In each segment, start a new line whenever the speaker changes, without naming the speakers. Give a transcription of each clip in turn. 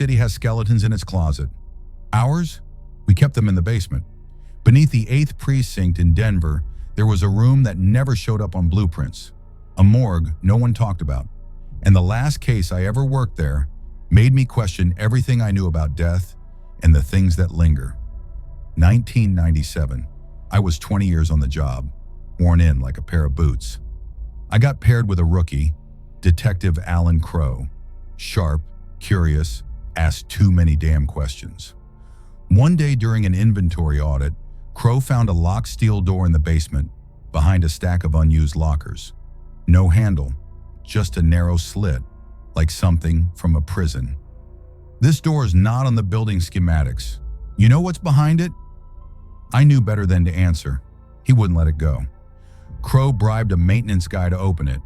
city has skeletons in its closet. Ours? We kept them in the basement. Beneath the 8th Precinct in Denver, there was a room that never showed up on blueprints. A morgue no one talked about. And the last case I ever worked there made me question everything I knew about death and the things that linger. 1997. I was 20 years on the job, worn in like a pair of boots. I got paired with a rookie, Detective Alan Crowe. Sharp, curious, asked too many damn questions. One day during an inventory audit, Crowe found a locked steel door in the basement behind a stack of unused lockers. No handle, just a narrow slit, like something from a prison. This door is not on the building schematics. You know what's behind it? I knew better than to answer. He wouldn't let it go. Crowe bribed a maintenance guy to open it.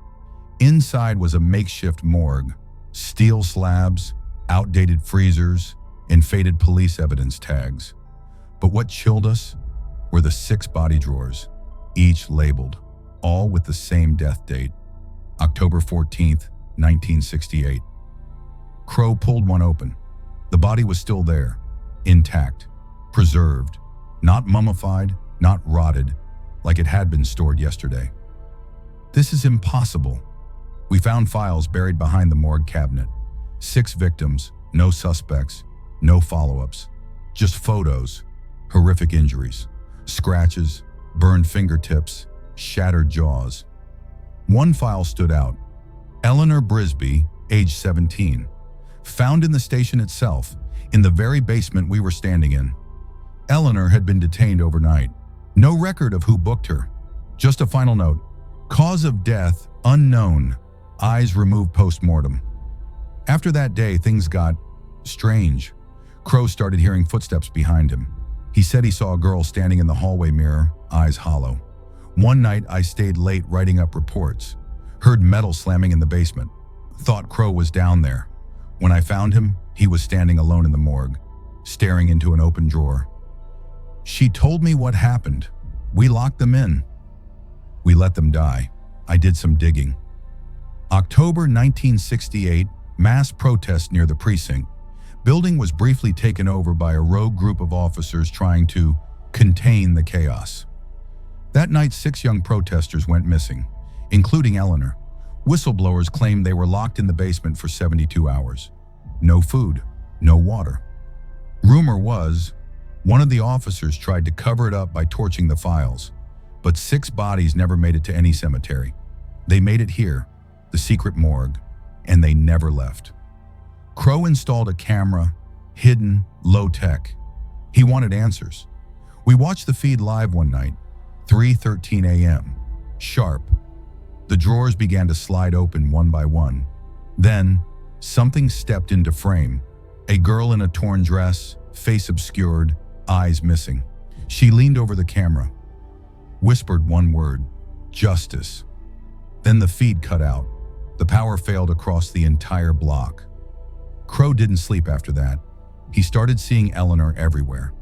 Inside was a makeshift morgue, steel slabs, outdated freezers, and faded police evidence tags. But what chilled us were the 6 body drawers, each labeled, all with the same death date, October 14th, 1968. Crowe pulled one open. The body was still there, intact, preserved, not mummified, not rotted, like it had been stored yesterday. This is impossible. We found files buried behind the morgue cabinet. 6 victims, no suspects, no follow-ups, just photos, horrific injuries, scratches, burned fingertips, shattered jaws. One file stood out. Eleanor Brisby, age 17, found in the station itself, in the very basement we were standing in. Eleanor had been detained overnight. No record of who booked her. Just a final note. Cause of death, unknown. Eyes removed post-mortem. After that day, things got strange. Crowe started hearing footsteps behind him. He said he saw a girl standing in the hallway mirror, eyes hollow. One night, I stayed late writing up reports. Heard metal slamming in the basement. Thought Crowe was down there. When I found him, he was standing alone in the morgue, staring into an open drawer. She told me what happened. We locked them in. We let them die. I did some digging. October 1968, mass protest near the precinct. Building was briefly taken over by a rogue group of officers trying to contain the chaos. That night, 6 young protesters went missing, including Eleanor. Whistleblowers claimed they were locked in the basement for 72 hours. No food, no water. Rumor was, one of the officers tried to cover it up by torching the files, but 6 bodies never made it to any cemetery. They made it here, the secret morgue, and they never left. Crowe installed a camera, hidden, low-tech. He wanted answers. We watched the feed live one night, 3:13 a.m., sharp. The drawers began to slide open one by one. Then, something stepped into frame. A girl in a torn dress, face obscured, eyes missing. She leaned over the camera, whispered one word, justice. Then the feed cut out. The power failed across the entire block. Crowe didn't sleep after that. He started seeing Eleanor everywhere,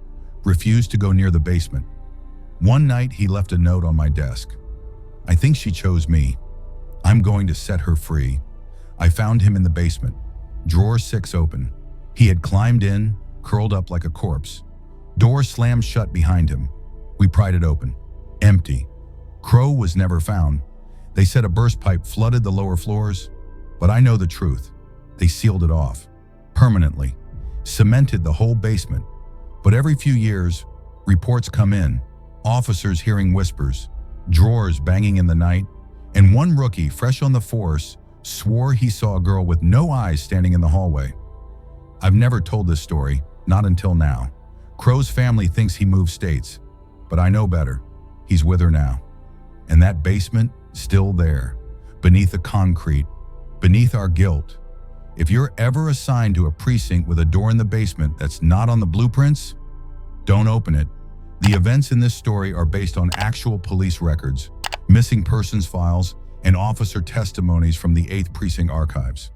refused to go near the basement. One night, he left a note on my desk. I think she chose me. I'm going to set her free. I found him in the basement. Drawer 6 open. He had climbed in, curled up like a corpse. Door slammed shut behind him. We pried it open. Empty. Crowe was never found. They said a burst pipe flooded the lower floors, but I know the truth. They sealed it off, permanently, cemented the whole basement. But every few years, reports come in, officers hearing whispers, drawers banging in the night, and one rookie, fresh on the force, swore he saw a girl with no eyes standing in the hallway. I've never told this story, not until now. Crowe's family thinks he moved states, but I know better. He's with her now. And that basement, still there, beneath the concrete, beneath our guilt. If you're ever assigned to a precinct with a door in the basement that's not on the blueprints, don't open it. The events in this story are based on actual police records, missing persons files, and officer testimonies from the 8th Precinct archives.